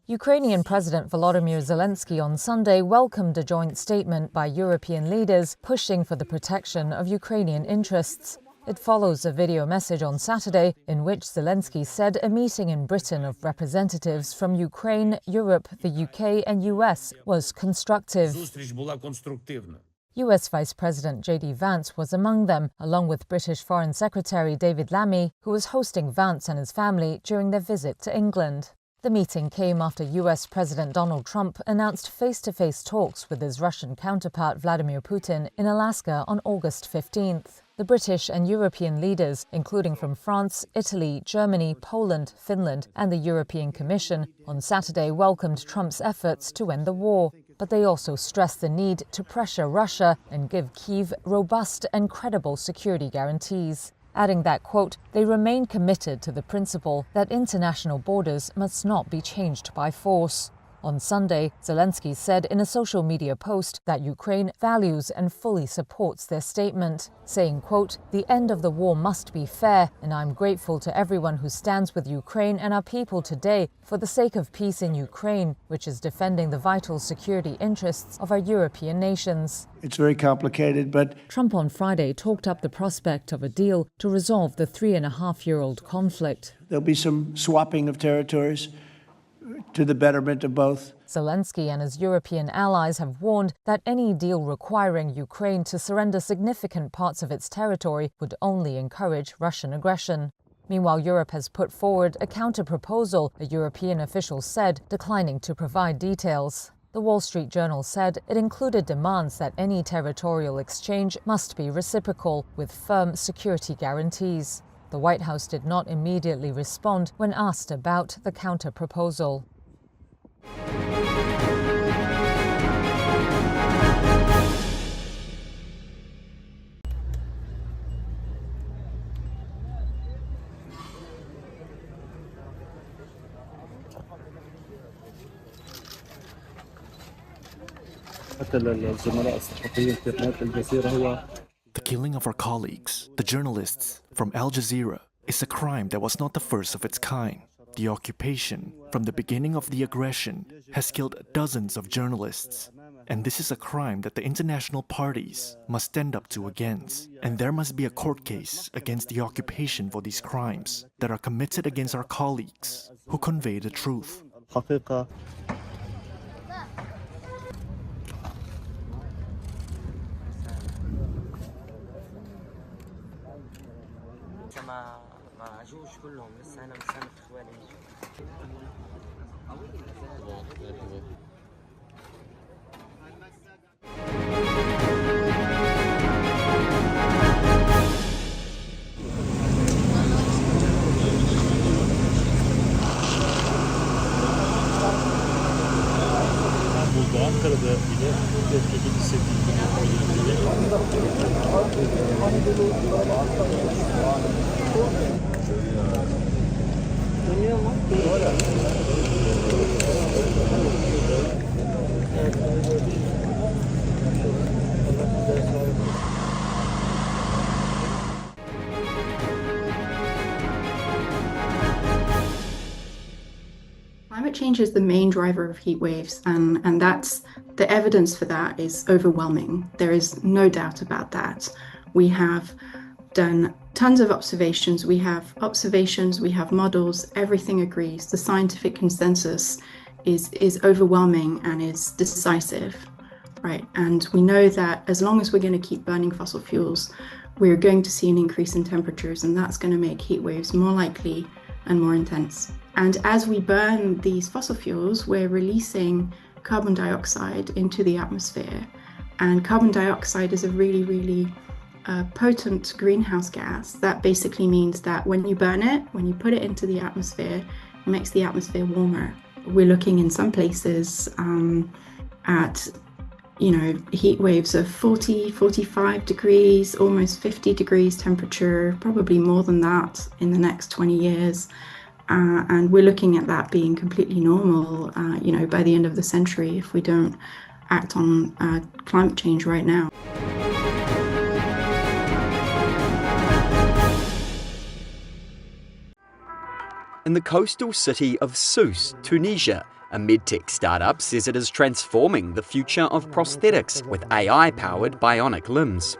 Ukrainian President Volodymyr Zelensky on Sunday welcomed a joint statement by European leaders pushing for the protection of Ukrainian interests. It follows a video message on Saturday in which Zelensky said a meeting in Britain of representatives from Ukraine, Europe, the UK and US was constructive. US Vice President J.D. Vance was among them, along with British Foreign Secretary David Lammy, who was hosting Vance and his family during their visit to England. The meeting came after US President Donald Trump announced face-to-face talks with his Russian counterpart Vladimir Putin in Alaska on August 15th. The British and European leaders, including from France, Italy, Germany, Poland, Finland and the European Commission, on Saturday welcomed Trump's efforts to end the war. But they also stressed the need to pressure Russia and give Kyiv robust and credible security guarantees, adding that, quote, they remain committed to the principle that international borders must not be changed by force. On Sunday, Zelensky said in a social media post that Ukraine values and fully supports their statement, saying, quote, the end of the war must be fair, and I'm grateful to everyone who stands with Ukraine and our people today for the sake of peace in Ukraine, which is defending the vital security interests of our European nations. It's very complicated, but Trump on Friday talked up the prospect of a deal to resolve the 3.5-year-old conflict. There'll be some swapping of territories to the betterment of both. Zelensky and his European allies have warned that any deal requiring Ukraine to surrender significant parts of its territory would only encourage Russian aggression. Meanwhile, Europe has put forward a counter-proposal, a European official said, declining to provide details. The Wall Street Journal said it included demands that any territorial exchange must be reciprocal, with firm security guarantees. The White House did not immediately respond when asked about the counter-proposal. The killing of our colleagues, the journalists, from Al Jazeera is a crime that was not the first of its kind. The occupation, from the beginning of the aggression, has killed dozens of journalists. And this is a crime that the international parties must stand up to against. And there must be a court case against the occupation for these crimes that are committed against our colleagues who convey the truth. ما جوش كلهم لسه انا مستني اخواني burada Ankara'da bile depremi hissettiğini Climate change is the main driver of heat waves, and that's the evidence for that is overwhelming. There is no doubt about that. We have done tons of observations. We have models, everything agrees. The scientific consensus is overwhelming and is decisive, right? And we know that as long as we're going to keep burning fossil fuels, we're going to see an increase in temperatures, and that's going to make heat waves more likely and more intense. And as we burn these fossil fuels, we're releasing carbon dioxide into the atmosphere. And carbon dioxide is a really, really potent greenhouse gas. That basically means that when you burn it, when you put it into the atmosphere, it makes the atmosphere warmer. We're looking in some places at heat waves of 40, 45 degrees, almost 50 degrees temperature, probably more than that in the next 20 years. And we're looking at that being completely normal, by the end of the century if we don't act on climate change right now. in the coastal city of Sousse, Tunisia. A medtech startup says it is transforming the future of prosthetics with AI-powered bionic limbs.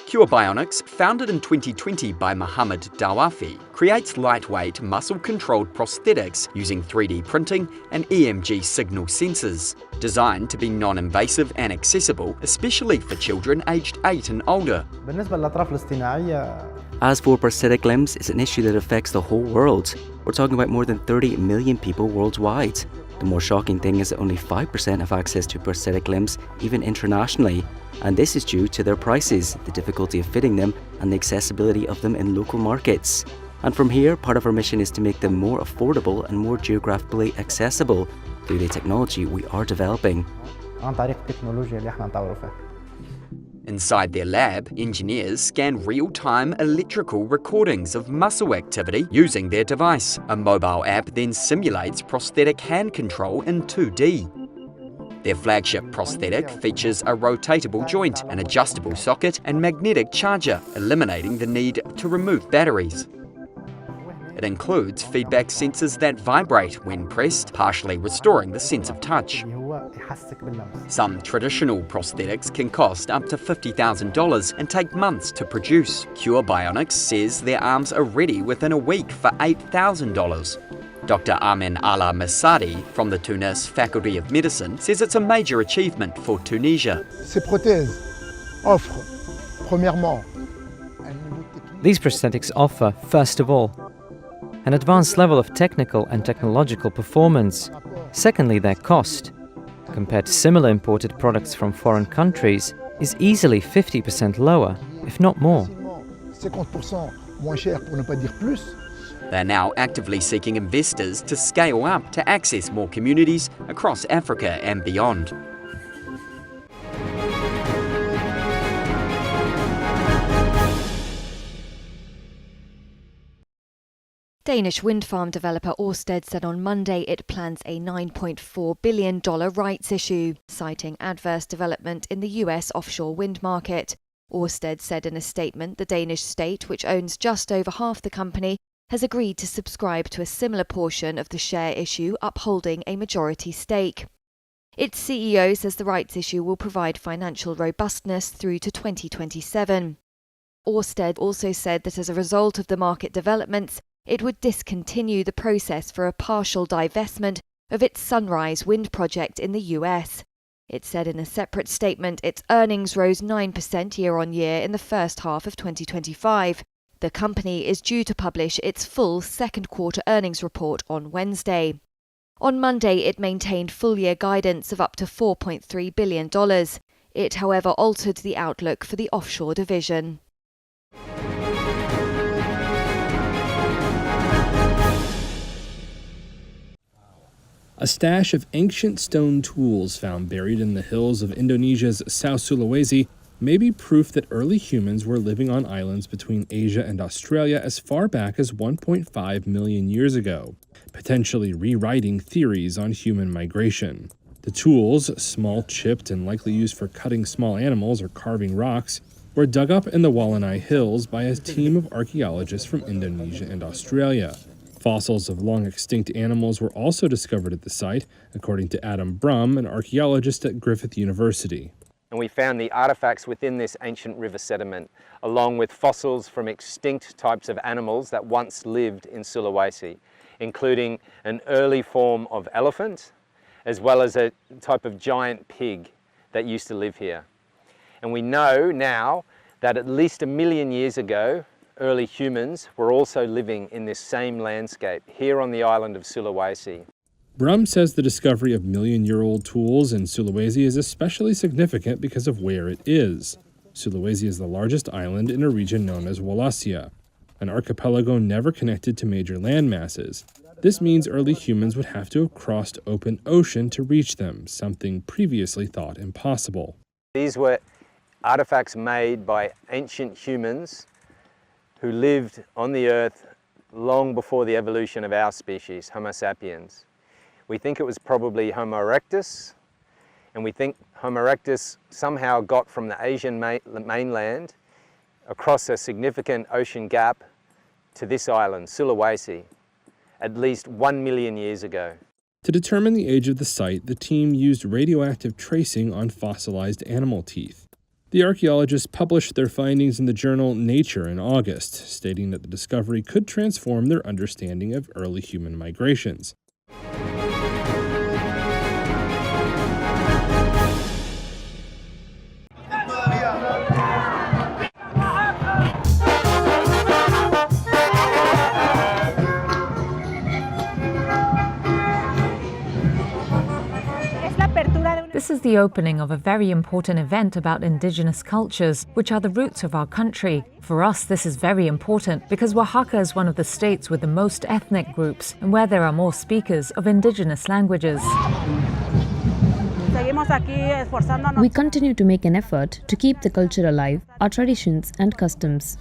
Cure Bionics, founded in 2020 by Mohamed Dawafi, creates lightweight, muscle-controlled prosthetics using 3D printing and EMG signal sensors, designed to be non-invasive and accessible, especially for children aged 8 and older. As for prosthetic limbs, it's an issue that affects the whole world. We're talking about more than 30 million people worldwide. The more shocking thing is that only 5% have access to prosthetic limbs, even internationally. And this is due to their prices, the difficulty of fitting them, and the accessibility of them in local markets. And from here, part of our mission is to make them more affordable and more geographically accessible through the technology we are developing. Inside their lab, engineers scan real-time electrical recordings of muscle activity using their device. A mobile app then simulates prosthetic hand control in 2D. Their flagship prosthetic features a rotatable joint, an adjustable socket, and magnetic charger, eliminating the need to remove batteries. It includes feedback sensors that vibrate when pressed, partially restoring the sense of touch. Some traditional prosthetics can cost up to $50,000 and take months to produce. Cure Bionics says their arms are ready within a week for $8,000. Dr. Amin Ala Masadi from the Tunis Faculty of Medicine says it's a major achievement for Tunisia. These prosthetics offer, first of all, an advanced level of technical and technological performance. Secondly, their cost, compared to similar imported products from foreign countries, is easily 50% lower, if not more. They're now actively seeking investors to scale up to access more communities across Africa and beyond. Danish wind farm developer Ørsted said on Monday it plans a $9.4 billion rights issue, citing adverse development in the US offshore wind market. Ørsted said in a statement the Danish state, which owns just over half the company, has agreed to subscribe to a similar portion of the share issue, upholding a majority stake. Its CEO says the rights issue will provide financial robustness through to 2027. Ørsted also said that as a result of the market developments, it would discontinue the process for a partial divestment of its Sunrise wind project in the US. It said in a separate statement its earnings rose 9% year-on-year in the first half of 2025. The company is due to publish its full second quarter earnings report on Wednesday. On Monday, it maintained full-year guidance of up to $4.3 billion. It, however, altered the outlook for the offshore division. A stash of ancient stone tools found buried in the hills of Indonesia's South Sulawesi may be proof that early humans were living on islands between Asia and Australia as far back as 1.5 million years ago, potentially rewriting theories on human migration. The tools, small, chipped, and likely used for cutting small animals or carving rocks, were dug up in the Wallenai Hills by a team of archaeologists from Indonesia and Australia. Fossils of long-extinct animals were also discovered at the site, according to Adam Brum, an archaeologist at Griffith University. And we found the artifacts within this ancient river sediment, along with fossils from extinct types of animals that once lived in Sulawesi, including an early form of elephant, as well as a type of giant pig that used to live here. And we know now that at least 1 million years ago, early humans were also living in this same landscape here on the island of Sulawesi. Brum says the discovery of million-year-old tools in Sulawesi is especially significant because of where it is. Sulawesi is the largest island in a region known as Wallacea, an archipelago never connected to major land masses. This means early humans would have to have crossed open ocean to reach them, something previously thought impossible. These were artifacts made by ancient humans who lived on the earth long before the evolution of our species, Homo sapiens. We think it was probably Homo erectus, and we think Homo erectus somehow got from the Asian mainland across a significant ocean gap to this island, Sulawesi. at least 1 million years ago. To determine the age of the site, the team used radioactive tracing on fossilized animal teeth. The archaeologists published their findings in the journal Nature in August, stating that the discovery could transform their understanding of early human migrations. This is the opening of a very important event about indigenous cultures, which are the roots of our country. For us, this is very important because Oaxaca is one of the states with the most ethnic groups and where there are more speakers of indigenous languages. We continue to make an effort to keep the culture alive, our traditions and customs.